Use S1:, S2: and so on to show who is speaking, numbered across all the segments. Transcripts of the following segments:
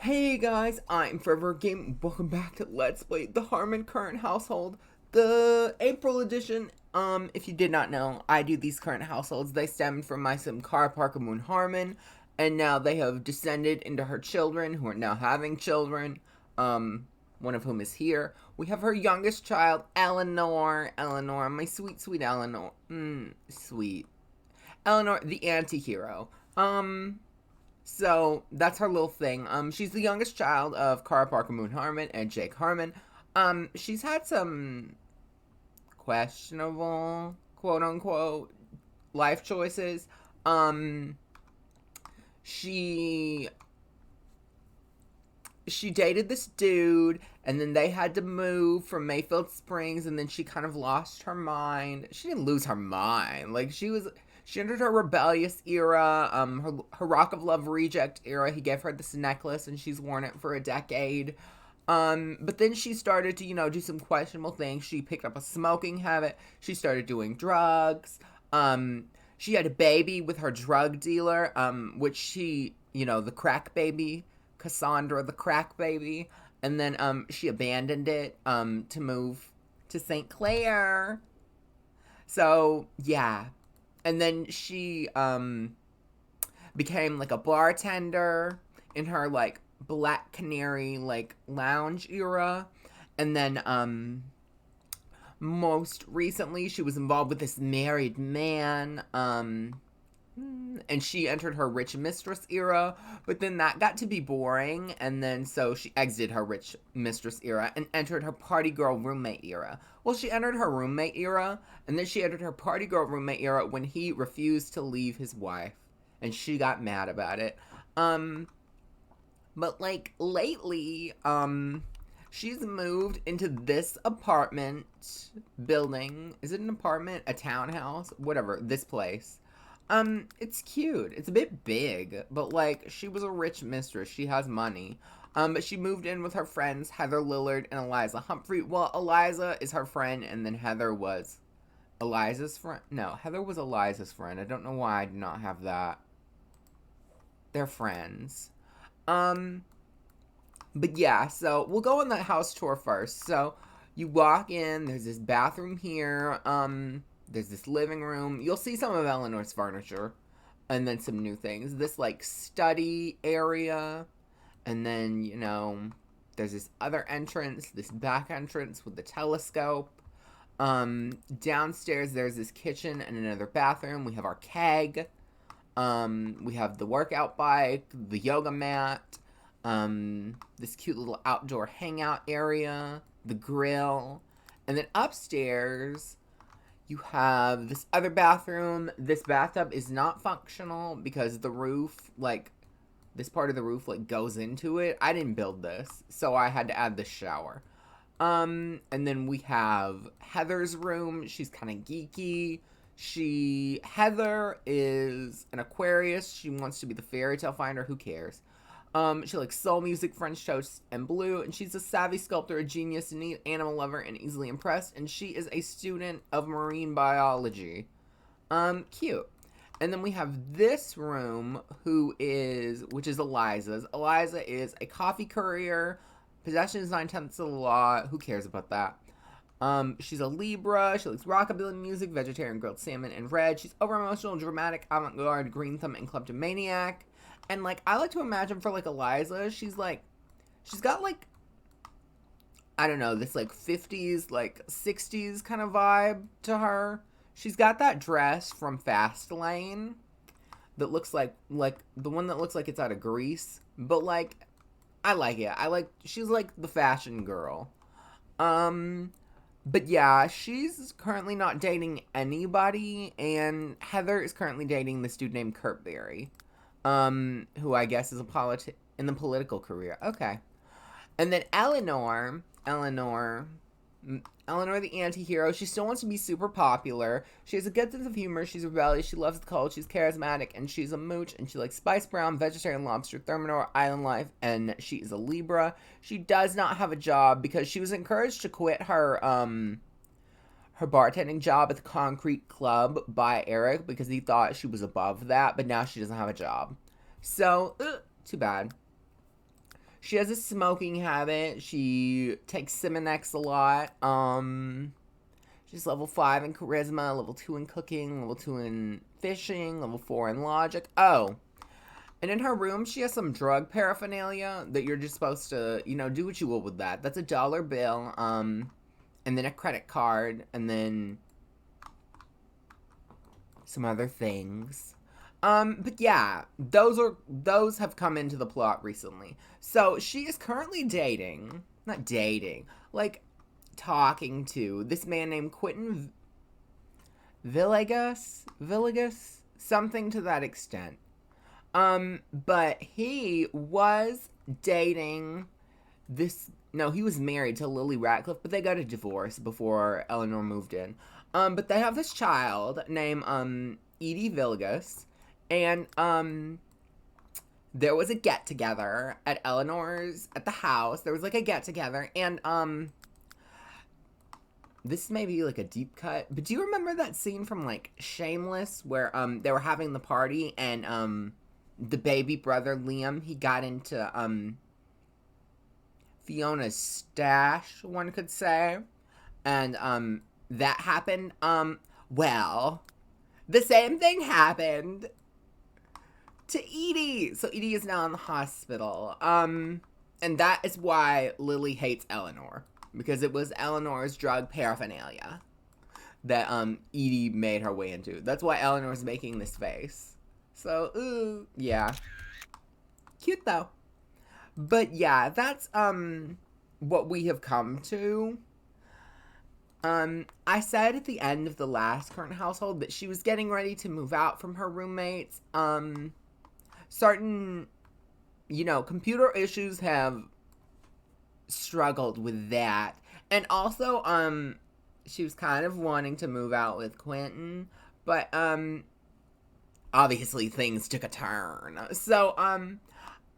S1: Hey guys, I'm ForeverAGame. Welcome back to Let's Play the Harmon Current Household, the April edition. If you did not know, I do these current households. They stemmed from my sim car parker-moon-harmon, and now they have descended into her children, who are now having children. One of whom is here. We have her youngest child, Eleanor. Eleanor, my sweet, sweet Eleanor. Sweet. Eleanor, the anti-hero. So that's her little thing. She's the youngest child of Cara Parker-Moon-Harmon and Jake Harmon. She's had some questionable, quote unquote, life choices. Um, she she dated this dude, and then they had to move from Mayfield Springs, and then she kind of lost her mind. She didn't lose her mind. She entered her rebellious era, her Rock of Love reject era. He gave her this necklace, and she's worn it for a decade. But then she started to, do some questionable things. She picked up a smoking habit. She started doing drugs. She had a baby with her drug dealer, which the crack baby, Cassandra, the crack baby. And then, she abandoned it, to move to St. Clair. So, yeah. And then she became like a bartender in her like Black Canary like lounge era. And then most recently she was involved with this married man. And she entered her rich mistress era, but then that got to be boring, and then so she exited her rich mistress era and entered her party girl roommate era. Well, she entered her roommate era, and then she entered her party girl roommate era when he refused to leave his wife, and she got mad about it. But like lately, she's moved into this apartment building. Is it an apartment? A townhouse? Whatever, this place. It's cute. It's a bit big, but like she was a rich mistress. She has money. But she moved in with her friends Heather Lillard and Eliza Humphrey. Well, Eliza is her friend, and then Heather was Eliza's friend. No, Heather was Eliza's friend. I don't know why I did not have that. They're friends. But yeah, so we'll go on the house tour first. So you walk in, there's this bathroom here, there's this living room. You'll see some of Eleanor's furniture, and then some new things. This like study area, and then, there's this other entrance, this back entrance with the telescope. Downstairs there's this kitchen and another bathroom. We have our keg. We have the workout bike, the yoga mat, this cute little outdoor hangout area, the grill, and then upstairs you have this other bathroom. This bathtub is not functional because the roof, like, this part of the roof, like, goes into it. I didn't build this, so I had to add the shower. And then we have Heather's room. She's kind of geeky. Heather is an Aquarius. She wants to be the fairy tale finder. Who cares? She likes soul music, French toast, and blue. And she's a savvy sculptor, a genius, a neat animal lover, and easily impressed. And she is a student of marine biology. Cute. And then we have this room, which is Eliza's. Eliza is a coffee courier. Possession is 9/10 of the law. Who cares about that? She's a Libra. She likes rockabilly music, vegetarian grilled salmon, and red. She's over-emotional, dramatic, avant-garde, green thumb, and kleptomaniac. And, like, I like to imagine for, like, Eliza, she's got, like, I don't know, this, like, 50s, like, 60s kind of vibe to her. She's got that dress from Fastlane that looks like the one that looks like it's out of Grease. But, like, I like it. She's, like, the fashion girl. But yeah, she's currently not dating anybody, and Heather is currently dating this dude named Kurt Berry. Who I guess is in the political career. Okay. And then Eleanor the anti-hero, she still wants to be super popular. She has a good sense of humor, she's rebellious, she loves the cold, she's charismatic, and she's a mooch, and she likes spice brown, vegetarian lobster, Thermidor, island life, and she is a Libra. She does not have a job because she was encouraged to quit her bartending job at the Concrete Club by Eric because he thought she was above that, but now she doesn't have a job. So, too bad. She has a smoking habit. She takes Simonex a lot. She's level 5 in charisma, level 2 in cooking, level 2 in fishing, level 4 in logic. Oh, and in her room, she has some drug paraphernalia that you're just supposed to, you know, do what you will with that. That's a dollar bill, and then a credit card, and then some other things. But yeah, those have come into the plot recently. So she is currently not dating, like talking to this man named Quentin Villegas, something to that extent. But he was dating this. No, he was married to Lily Ratcliffe, but they got a divorce before Eleanor moved in. But they have this child named Edie Villegas, and there was a get together at the house. There was like a get together, and this may be like a deep cut, but do you remember that scene from like Shameless where they were having the party and the baby brother Liam, he got into Fiona's stash, one could say, and that happened. Well, the same thing happened to Edie. So Edie is now in the hospital. And that is why Lily hates Eleanor, because it was Eleanor's drug paraphernalia that Edie made her way into. That's why Eleanor's making this face. So, ooh, yeah. Cute though. But yeah, that's what we have come to. I said at the end of the last current household that she was getting ready to move out from her roommates. Certain, you know, computer issues have struggled with that. And also, she was kind of wanting to move out with Quentin, but, obviously things took a turn. So,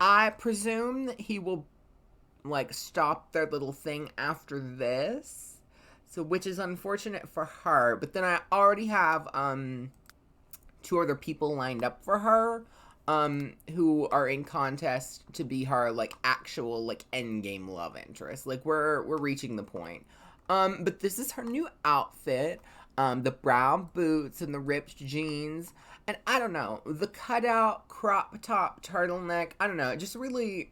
S1: I presume that he will, like, stop their little thing after this. So, which is unfortunate for her. But then I already have, 2 other people lined up for her, who are in contest to be her, like, actual, like, endgame love interest. Like, we're reaching the point. But this is her new outfit. The brown boots and the ripped jeans. And I don't know, the cutout crop top turtleneck, I don't know, it just really,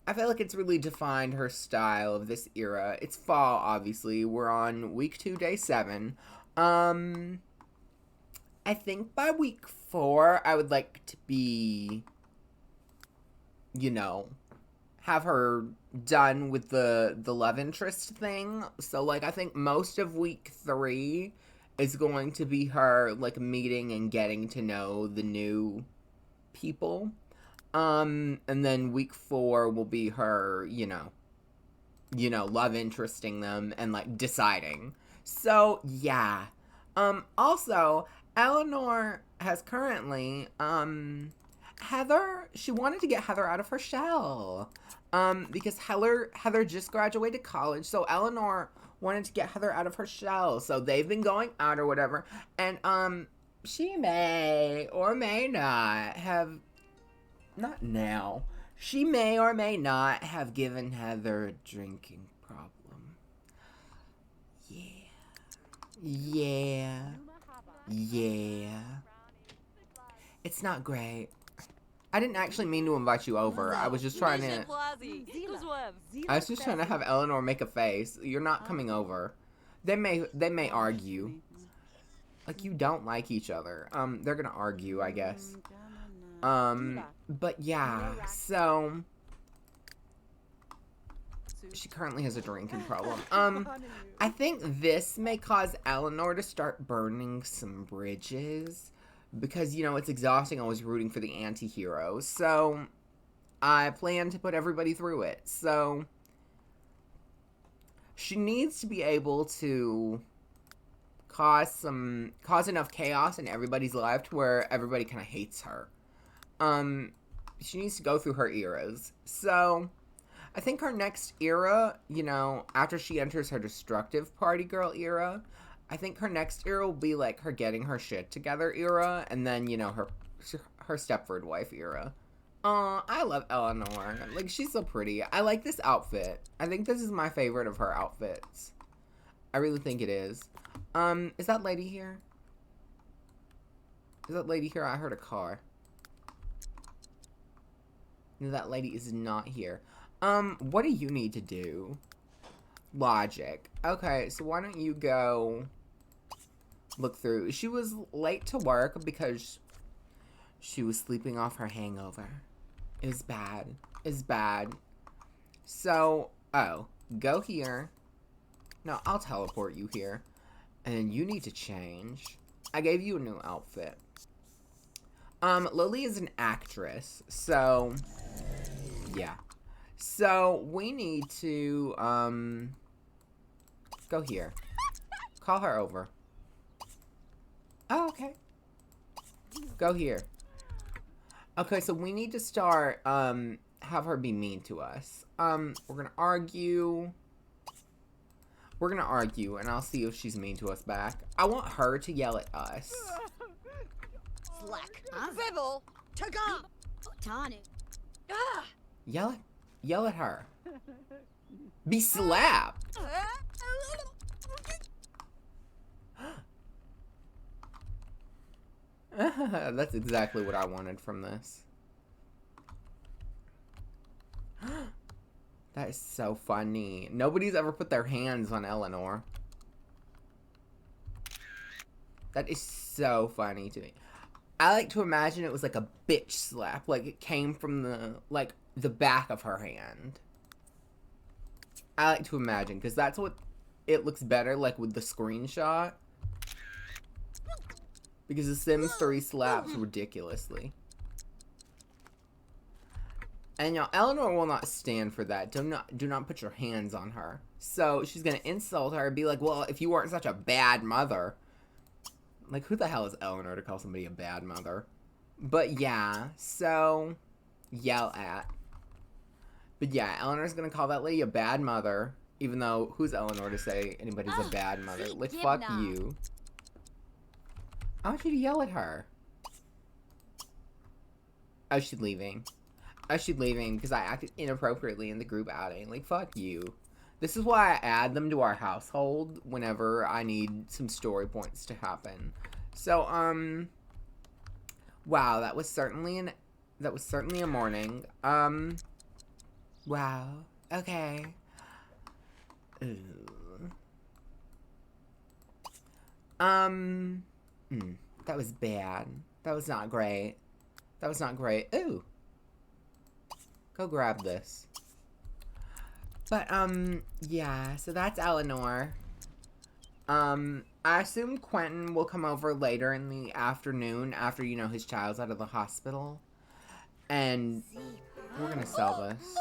S1: I feel like it's really defined her style of this era. It's fall, obviously. We're on week 2, day 7. I think by week 4, I would like to be, you know, have her done with the love interest thing. So, like, I think most of week 3 is going to be her, like, meeting and getting to know the new people. And then week 4 will be her, you know, love interesting them and, like, deciding. So, yeah. Also, Eleanor has currently, Heather, she wanted to get Heather out of her shell. Because Heather just graduated college, so Eleanor wanted to get Heather out of her shell. So they've been going out or whatever. And, she may or may not have, not now, she may or may not have given Heather a drinking problem. Yeah. It's not great. I didn't actually mean to invite you over. I was just trying to have Eleanor make a face. You're not coming over. They may argue. Like, you don't like each other. They're gonna argue, I guess. But yeah, so she currently has a drinking problem. I think this may cause Eleanor to start burning some bridges. Because, you know, it's exhausting always rooting for the anti-hero. So, I plan to put everybody through it. So, she needs to be able to cause enough chaos in everybody's life to where everybody kind of hates her. She needs to go through her eras. So, I think her next era, you know, after she enters her destructive party girl era, I think her next era will be, like, her getting her shit together era, and then, you know, her Stepford wife era. I love Eleanor. Like, she's so pretty. I like this outfit. I think this is my favorite of her outfits. I really think it is. Is that lady here? Is that lady here? I heard a car. No, that lady is not here. What do you need to do? Logic. Okay, so why don't you go look through. She was late to work because she was sleeping off her hangover. It was bad. It's bad. So, oh, go here. No, I'll teleport you here. And you need to change. I gave you a new outfit. Lily is an actress, so yeah. So we need to go here. Call her over. Oh, okay. Go here. Okay, so we need to start have her be mean to us. We're gonna argue. We're gonna argue, and I'll see if she's mean to us back. I want her to yell at us.
S2: Slack. Vibble. Taga. Tanu.
S1: Yell at her. Be slapped. That's exactly what I wanted from this. That is so funny. Nobody's ever put their hands on Eleanor. That is so funny to me. I like to imagine it was like a bitch slap. Like it came from the back of her hand. I like to imagine, because that's what it looks better like with the screenshot. Because the Sims 3 slaps ridiculously. And y'all, Eleanor will not stand for that. Do not put your hands on her. So she's gonna insult her and be like, well, if you weren't such a bad mother. Like, who the hell is Eleanor to call somebody a bad mother? But yeah, so yell at. But yeah, Eleanor's gonna call that lady a bad mother. Even though, who's Eleanor to say anybody's a bad mother? Like, fuck you. I want you to yell at her. Oh, she's leaving. Oh, she's leaving because I acted inappropriately in the group outing. Like, fuck you. This is why I add them to our household whenever I need some story points to happen. So, wow, that was certainly a morning. Wow. Okay. Ooh. That was bad. That was not great. That was not great. Ooh. Go grab this. But, yeah, so that's Eleanor. I assume Quentin will come over later in the afternoon after, you know, his child's out of the hospital. And we're gonna sell this.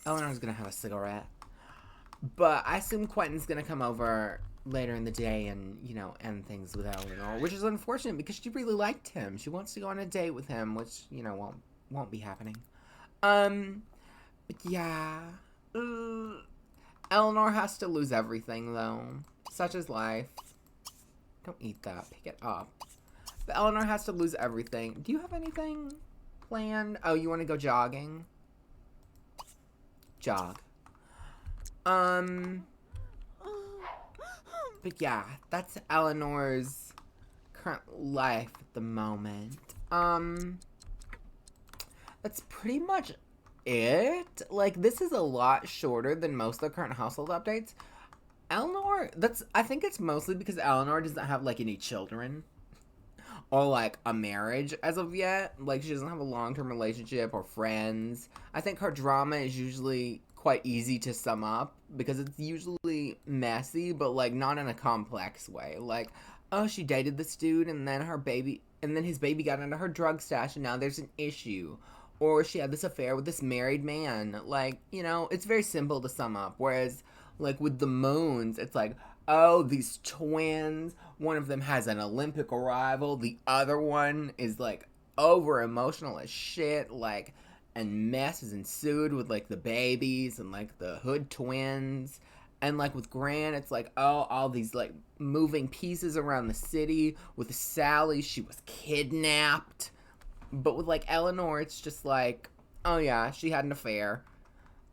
S1: Eleanor's gonna have a cigarette. But I assume Quentin's gonna come over later in the day and, you know, end things with Eleanor, which is unfortunate because she really liked him. She wants to go on a date with him, which, you know, won't be happening. But yeah. Eleanor has to lose everything, though. Such is life. Don't eat that. Pick it up. But Eleanor has to lose everything. Do you have anything planned? Oh, you want to go jogging? Jog. But yeah, that's Eleanor's current life at the moment. That's pretty much it. Like, this is a lot shorter than most of the current household updates. Eleanor, I think it's mostly because Eleanor doesn't have, like, any children. Or, like, a marriage as of yet. Like, she doesn't have a long-term relationship or friends. I think her drama is usually quite easy to sum up because it's usually messy, but, like, not in a complex way. Like, oh, she dated this dude and then his baby got into her drug stash and now there's an issue. Or she had this affair with this married man. Like, you know, it's very simple to sum up. Whereas, like, with the Moons, it's like, oh, these twins, one of them has an Olympic rival, the other one is, like, over emotional as shit, like, and mess is ensued with, like, the babies and, like, the Hood twins. And, like, with Gran, it's like, oh, all these, like, moving pieces around the city. With Sally, she was kidnapped. But with, like, Eleanor, it's just like, oh yeah, she had an affair.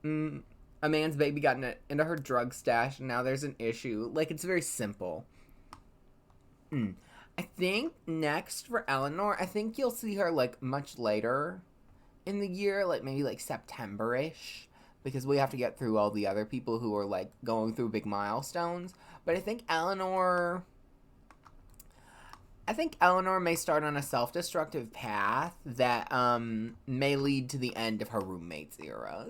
S1: A man's baby got into her drug stash, and now there's an issue. Like, it's very simple. I think next for Eleanor, I think you'll see her, like, much later in the year, like, maybe, like, September-ish, because we have to get through all the other people who are, like, going through big milestones. But I think Eleanor may start on a self-destructive path that may lead to the end of her roommate's era.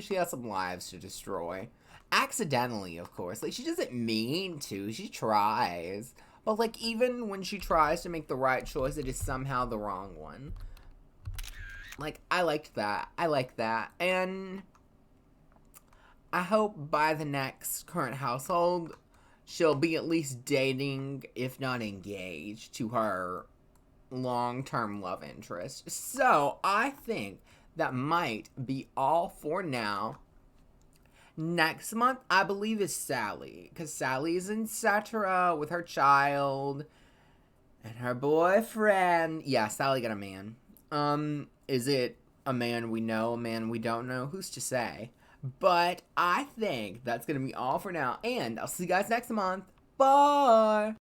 S1: She has some lives to destroy. Accidentally, of course. Like, she doesn't mean to. She tries. But, like, even when she tries to make the right choice, it is somehow the wrong one. Like, I liked that. I like that. And I hope by the next current household, she'll be at least dating, if not engaged, to her long-term love interest. So, I think that might be all for now. Next month, I believe, is Sally. Because Sally is in Cetra with her child and her boyfriend. Yeah, Sally got a man. Is it a man we know, a man we don't know? Who's to say? But I think that's going to be all for now. And I'll see you guys next month. Bye!